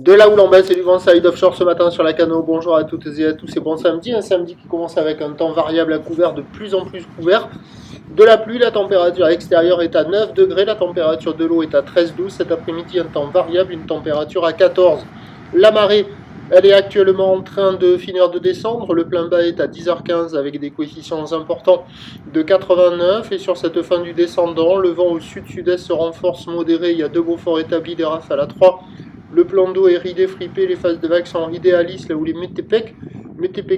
De la houle en baisse et du vent side offshore ce matin sur la Cano. Bonjour à toutes et à tous et bon samedi. Un samedi qui commence avec un temps variable à couvert, de plus en plus couvert. De la pluie, la température extérieure est à 9 degrés, la température de l'eau est à 13-12. Cet après-midi, un temps variable, une température à 14. La marée, elle est actuellement en train de finir de descendre. Le plein bas est à 10h15 avec des coefficients importants de 89. Et sur cette fin du descendant, le vent au sud-sud-est se renforce modéré. Il y a deux beaux forts établis, des rafales à 3. Le plan d'eau est ridé, fripé, les phases de vagues sont idéalistes, là où les Métépec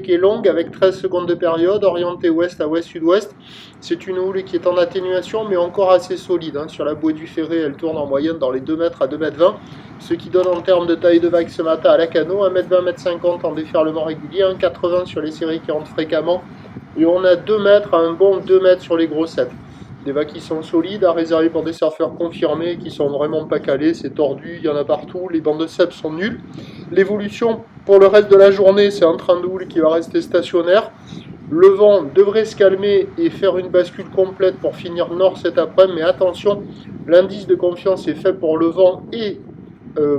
est longue avec 13 secondes de période, orientée ouest à ouest-sud-ouest. C'est une houle qui est en atténuation, mais encore assez solide. Sur la bouée du Ferré, elle tourne en moyenne dans les 2 mètres à 2 mètres 20, ce qui donne en termes de taille de vague ce matin à la Cano, 1 mètre 20, 1 mètre 50 en déferlement régulier, 1,80 sur les séries qui rentrent fréquemment, et on a 2 mètres à un bon 2 mètres sur les grossettes. Des vagues qui sont solides, à réserver pour des surfeurs confirmés, qui sont vraiment pas calés, c'est tordu, il y en a partout, les bandes de sable sont nulles. L'évolution pour le reste de la journée, c'est un train de houle qui va rester stationnaire. Le vent devrait se calmer et faire une bascule complète pour finir nord cet après-midi, mais attention, l'indice de confiance est faible pour le vent et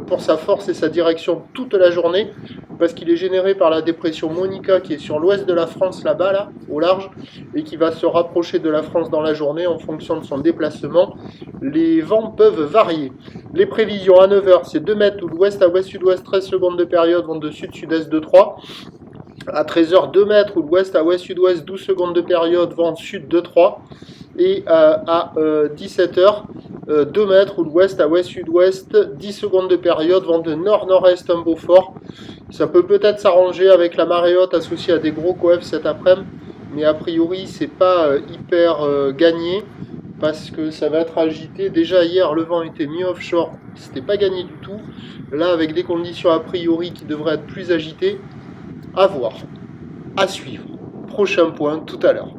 pour sa force et sa direction toute la journée, parce qu'il est généré par la dépression Monica qui est sur l'ouest de la France là-bas, là, au large, et qui va se rapprocher de la France dans la journée en fonction de son déplacement. Les vents peuvent varier. Les prévisions à 9h, c'est 2 mètres ou l'ouest à ouest-sud-ouest, 13 secondes de période, vent de sud-sud-est de 3. À 13h, 2 mètres ou l'ouest à ouest-sud-ouest, 12 secondes de période, vent sud de 3. Et à 17h, 2 mètres ou l'ouest à ouest-sud-ouest, 10 secondes de période, vent de nord-nord-est, un beau fort. Ça peut peut-être s'arranger avec la marée haute associée à des gros coefs cet après-midi, mais a priori, c'est pas hyper gagné parce que ça va être agité. Déjà hier, le vent était mis offshore, c'était pas gagné du tout. Là, avec des conditions a priori qui devraient être plus agitées, à voir, à suivre. Prochain point tout à l'heure.